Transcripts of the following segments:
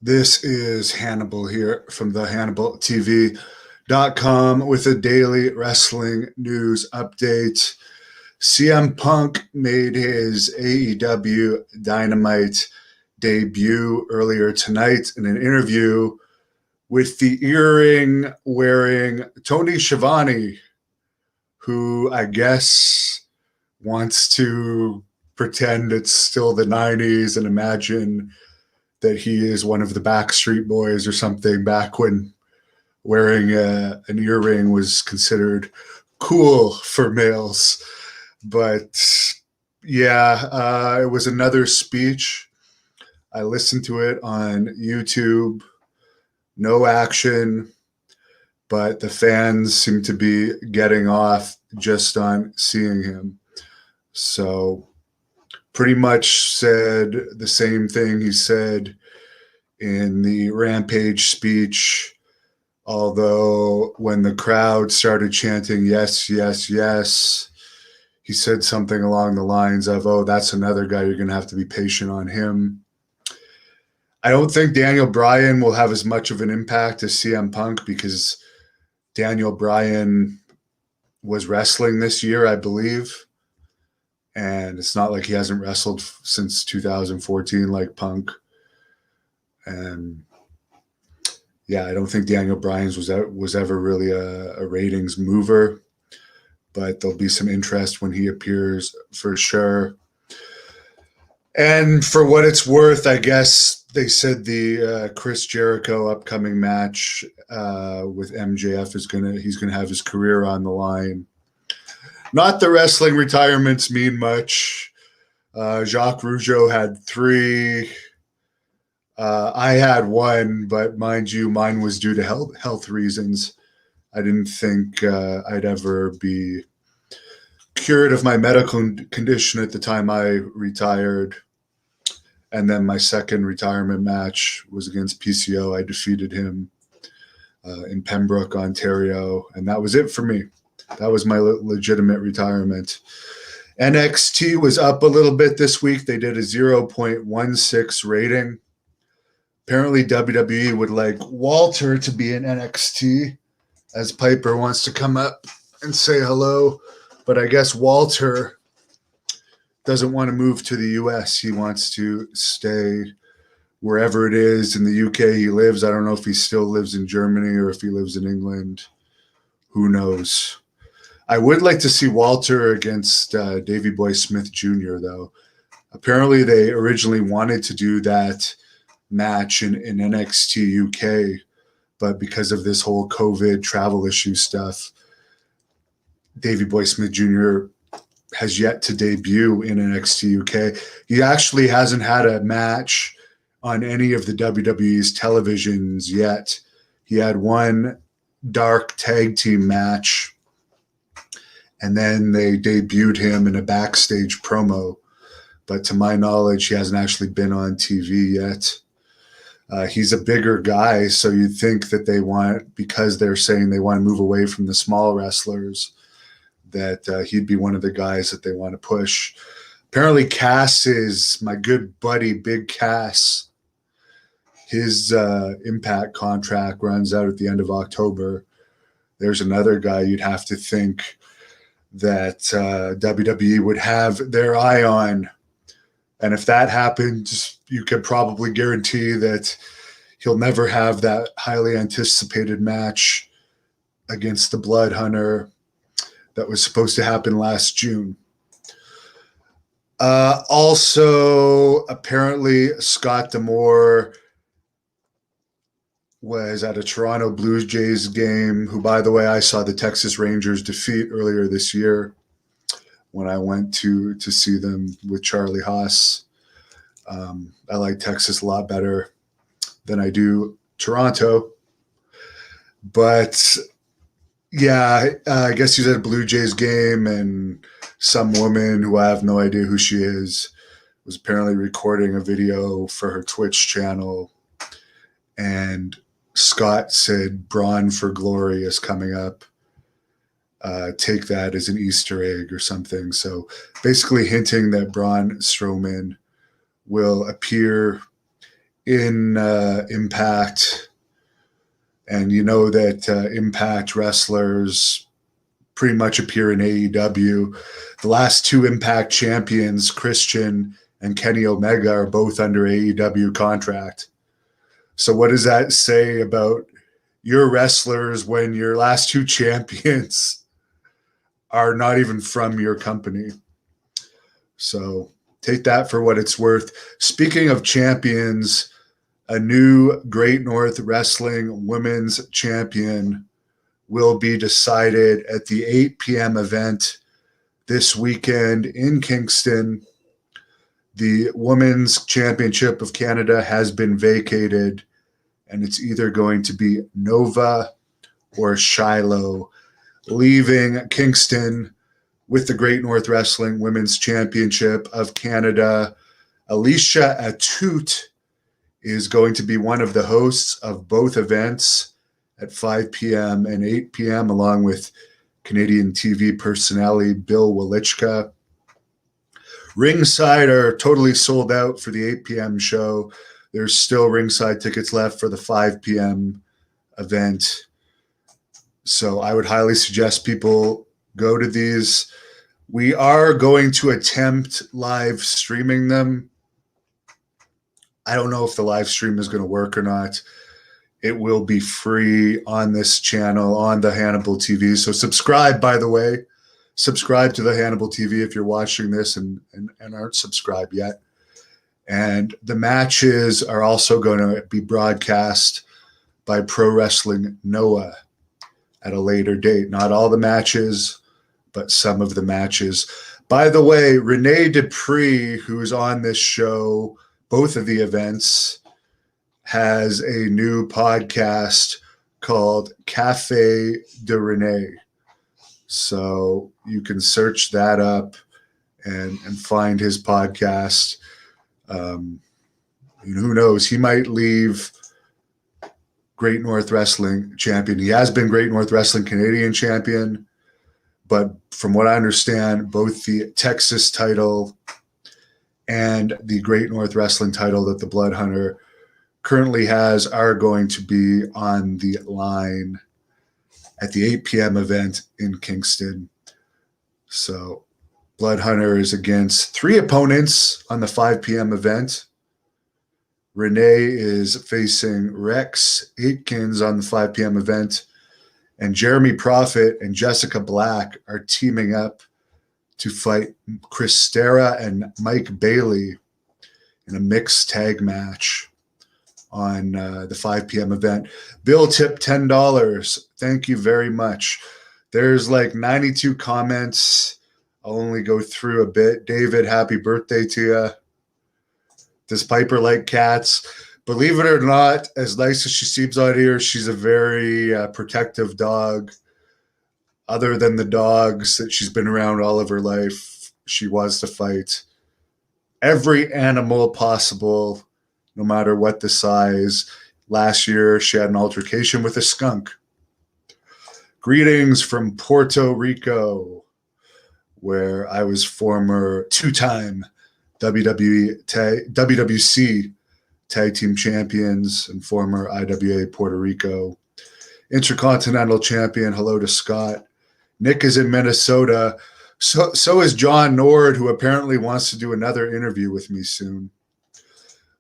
This is Hannibal here from the HannibalTV.com with a daily wrestling news update. CM Punk made his AEW Dynamite debut earlier tonight in an interview with the earring wearing Tony Schiavone, who I guess wants to pretend it's still the 90s and imagine that he is one of the Backstreet Boys or something back when wearing an earring was considered cool for males. But yeah, it was another speech. I listened to it on YouTube. No action, but the fans seem to be getting off just on seeing him. So pretty much said the same thing he said in the Rampage speech, although when the crowd started chanting, yes, yes, yes, he said something along the lines of, oh, that's another guy, you're going to have to be patient on him. I don't think Daniel Bryan will have as much of an impact as CM Punk because Daniel Bryan was wrestling this year, I believe. And it's not like he hasn't wrestled since 2014 like Punk. And yeah, I don't think Daniel Bryan's was ever really a ratings mover, but there'll be some interest when he appears for sure. And for what it's worth, I guess they said the Chris Jericho upcoming match with MJF he's gonna have his career on the line. Not the wrestling retirements mean much. Jacques Rougeau had 3. I had 1, but mind you, mine was due to health reasons. I didn't think I'd ever be cured of my medical condition at the time I retired. And then my second retirement match was against PCO. I defeated him in Pembroke, Ontario, and that was it for me. That was my legitimate retirement. NXT was up a little bit this week. They did a 0.16 rating. Apparently WWE would like Walter to be in NXT, as Piper wants to come up and say hello. But I guess Walter doesn't want to move to the US. He wants to stay wherever it is in the UK he lives. I don't know if he still lives in Germany or if he lives in England. Who knows? I would like to see Walter against Davey Boy Smith Jr., though. Apparently they originally wanted to do that match in NXT UK, but because of this whole COVID travel issue stuff, Davey Boy Smith Jr. has yet to debut in NXT UK. He actually hasn't had a match on any of the WWE's televisions yet. He had one dark tag team match, and then they debuted him in a backstage promo. But to my knowledge, he hasn't actually been on TV yet. He's a bigger guy, so you'd think that because they're saying they want to move away from the small wrestlers, that he'd be one of the guys that they want to push. Apparently Cass is my good buddy, Big Cass. His Impact contract runs out at the end of October. There's another guy you'd have to think that WWE would have their eye on. And if that happens, you could probably guarantee that he'll never have that highly anticipated match against the Blood Hunter that was supposed to happen last June. Also, apparently, Scott D'Amore was at a Toronto Blue Jays game, who, by the way, I saw the Texas Rangers defeat earlier this year when I went to see them with Charlie Haas. I like Texas a lot better than I do Toronto. But yeah, I guess he's at a Blue Jays game, and some woman who I have no idea who she is was apparently recording a video for her Twitch channel. And Scott said, Braun for Glory is coming up. Take that as an Easter egg or something. So basically hinting that Braun Strowman will appear in Impact, and you know that Impact wrestlers pretty much appear in AEW. The last two Impact champions, Christian and Kenny Omega, are both under AEW contract. So what does that say about your wrestlers when your last two champions are not even from your company? So take that for what it's worth. Speaking of champions, a new Great North Wrestling Women's Champion will be decided at the 8 p.m. event this weekend in Kingston. The Women's Championship of Canada has been vacated, and it's either going to be Nova or Shiloh, leaving Kingston with the Great North Wrestling Women's Championship of Canada. Alicia Atout is going to be one of the hosts of both events at 5 p.m. and 8 p.m., along with Canadian TV personality Bill Walichka. Ringside are totally sold out for the 8 p.m. show. There's still ringside tickets left for the 5 p.m. event. So I would highly suggest people go to these. We are going to attempt live streaming them. I don't know if the live stream is going to work or not. It will be free on this channel, on the Hannibal TV. So subscribe, by the way. Subscribe to the Hannibal TV if you're watching this and aren't subscribed yet. And the matches are also going to be broadcast by Pro Wrestling Noah at a later date. Not all the matches, but some of the matches. By the way, Renee Dupree, who's on this show, both of the events, has a new podcast called Cafe de Renee. So you can search that up and find his podcast. And who knows, he might leave Great North Wrestling champion. He has been Great North Wrestling Canadian champion, but from what I understand, both the Texas title and the Great North Wrestling title that the Blood Hunter currently has are going to be on the line at the 8 p.m. event in Kingston. So Blood Hunter is against three opponents on the 5 p.m. event. Renee is facing Rex Aitkins on the 5 p.m. event. And Jeremy Prophet and Jessica Black are teaming up to fight Chris Stera and Mike Bailey in a mixed tag match on the 5 p.m. event. Bill tipped $10. Thank you very much. There's like 92 comments. I'll only go through a bit. David, happy birthday to you. Does Piper like cats? Believe it or not, as nice as she seems on here, she's a very protective dog. Other than the dogs that she's been around all of her life, she wants to fight every animal possible, no matter what the size. Last year, she had an altercation with a skunk. Greetings from Puerto Rico, where I was former two-time WWC Tag Team Champions and former IWA Puerto Rico Intercontinental Champion. Hello to Scott. Nick is in Minnesota. So is John Nord, who apparently wants to do another interview with me soon.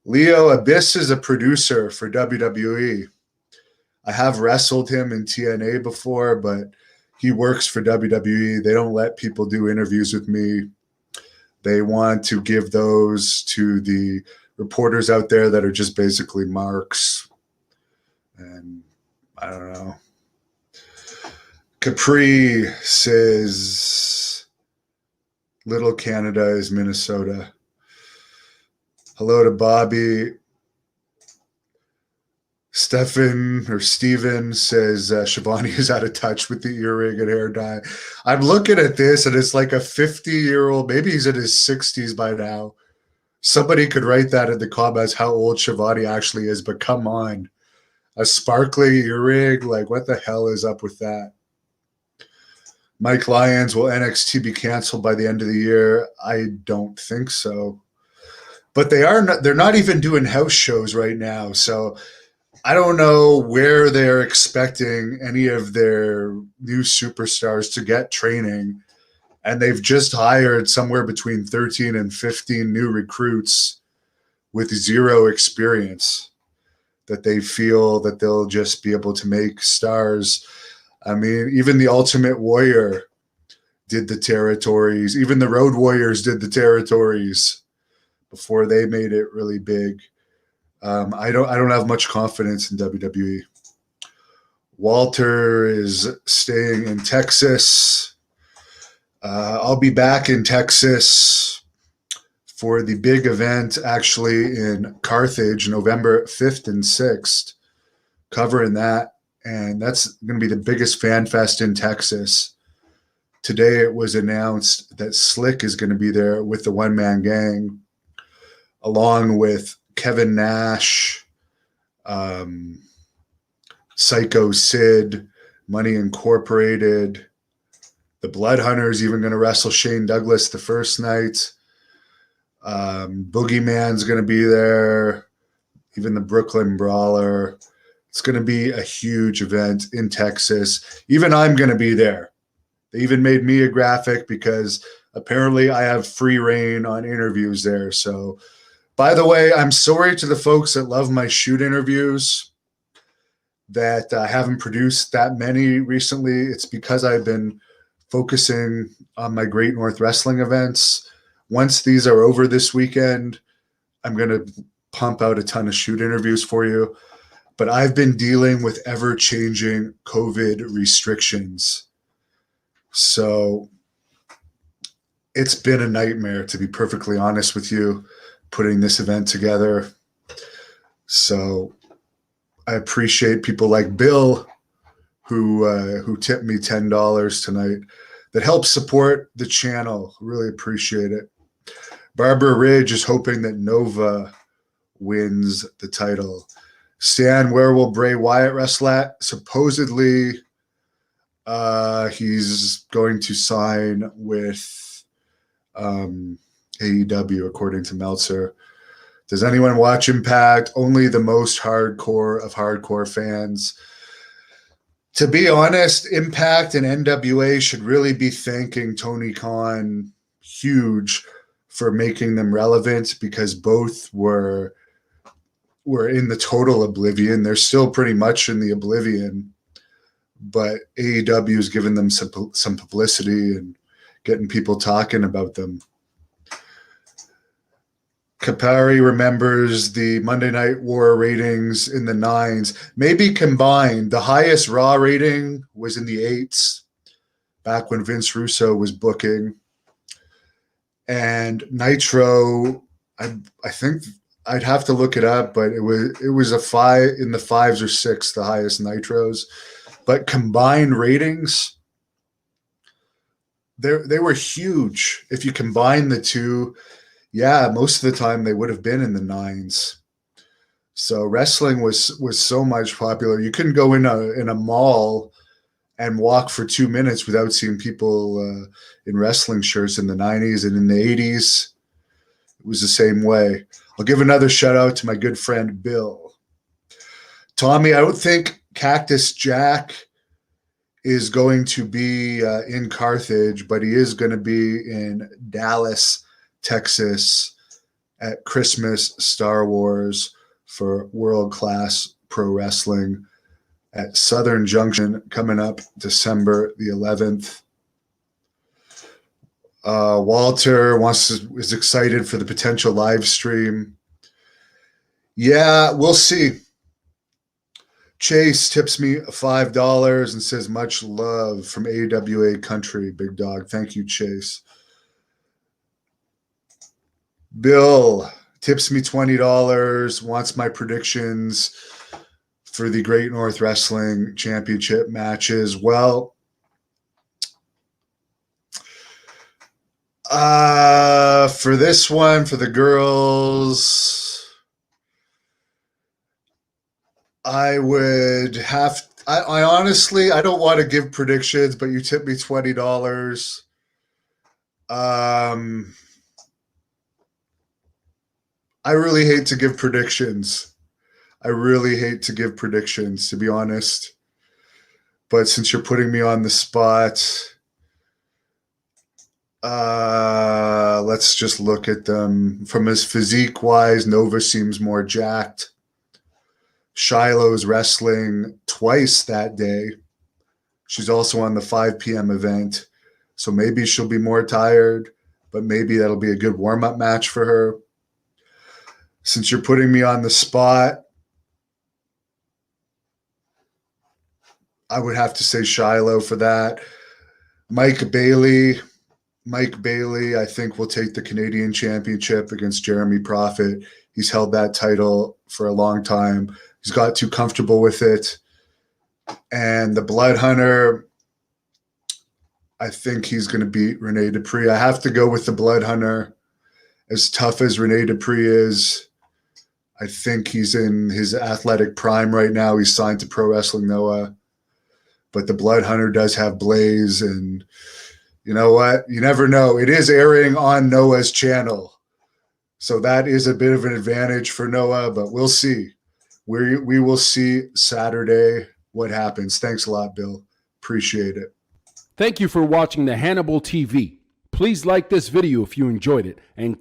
Leo Abyss is a producer for WWE. I have wrestled him in TNA before, but he works for WWE. They don't let people do interviews with me. They want to give those to the reporters out there that are just basically marks. And I don't know. Capri says Little Canada is Minnesota. Hello to Bobby. Steven says Shivani is out of touch with the earring and hair dye. I'm looking at this and it's like a 50-year-old, maybe he's in his 60s by now. Somebody could write that in the comments how old Shivani actually is, but come on. A sparkly earring, like what the hell is up with that? Mike Lyons, will NXT be canceled by the end of the year? I don't think so. but they're not even doing house shows right now. So I don't know where they're expecting any of their new superstars to get training. And they've just hired somewhere between 13 and 15 new recruits with zero experience that they feel that they'll just be able to make stars. I mean, even the Ultimate Warrior did the territories. Even the Road Warriors did the territories before they made it really big. I don't have much confidence in WWE. Walter is staying in Texas. I'll be back in Texas for the big event, actually in Carthage, November 5th and 6th, covering that. And that's going to be the biggest fan fest in Texas. Today it was announced that Slick is going to be there with the One Man Gang, along with Kevin Nash, Psycho Sid, Money Incorporated. The Blood Hunter's even going to wrestle Shane Douglas the first night. Boogeyman's going to be there. Even the Brooklyn Brawler. It's going to be a huge event in Texas. Even I'm going to be there. They even made me a graphic because apparently I have free reign on interviews there. So, by the way, I'm sorry to the folks that love my shoot interviews that I haven't produced that many recently. It's because I've been focusing on my Great North Wrestling events. Once these are over this weekend, I'm going to pump out a ton of shoot interviews for you. But I've been dealing with ever-changing COVID restrictions. So it's been a nightmare, to be perfectly honest with you, putting this event together. So I appreciate people like Bill who tipped me $10 tonight that helps support the channel. Really appreciate it. Barbara Ridge is hoping that Nova wins the title. Stan, where will Bray Wyatt wrestle at? Supposedly, he's going to sign with AEW, according to Meltzer. Does anyone watch Impact? Only the most hardcore of hardcore fans. To be honest, Impact and NWA should really be thanking Tony Khan huge for making them relevant, because both were in the total oblivion. They're still pretty much in the oblivion, but AEW has given them some publicity and getting people talking about them. Kapari remembers the Monday Night War ratings in the 9s, maybe combined. The highest Raw rating was in the 8s, back when Vince Russo was booking. And Nitro, I think I'd have to look it up, but it was a 5 in the 5s or 6, the highest Nitros. But combined ratings, they were huge. If you combine the two, yeah, most of the time they would have been in the 9s. So wrestling was so much popular. You couldn't go in a mall and walk for 2 minutes without seeing people in wrestling shirts in the 90s, and in the 80s. It was the same way. I'll give another shout out to my good friend Bill. Tommy, I don't think Cactus Jack is going to be in Carthage, but he is going to be in Dallas, Texas at Christmas Star Wars for World Class Pro Wrestling at Southern Junction, coming up December the 11th. Walter is excited for the potential live stream. Yeah, we'll see. Chase tips me $5 and says, much love from AWA Country, big dog. Thank you, Chase. Bill tips me $20, wants my predictions for the Great North Wrestling Championship matches. Well, for this one, for the girls, I would have. I honestly, I don't want to give predictions, but you tip me $20. I really hate to give predictions. I really hate to give predictions, to be honest. But since you're putting me on the spot, let's just look at them. From his physique wise, Nova seems more jacked. Shiloh's wrestling twice that day. She's also on the 5 p.m. event. So maybe she'll be more tired, but maybe that'll be a good warm-up match for her. Since you're putting me on the spot, I would have to say Shiloh for that. Mike Bailey, I think, will take the Canadian Championship against Jeremy Prophet. He's held that title for a long time. He's got too comfortable with it. And the Blood Hunter, I think he's going to beat Rene Dupree. I have to go with the Blood Hunter. As tough as Rene Dupree is, I think he's in his athletic prime right now. He's signed to Pro Wrestling Noah. But the Blood Hunter does have Blaze, and you know what? You never know. It is airing on Noah's channel. So that is a bit of an advantage for Noah, but we'll see. We will see Saturday what happens. Thanks a lot, Bill. Appreciate it. Thank you for watching the Hannibal TV. Please like this video if you enjoyed it and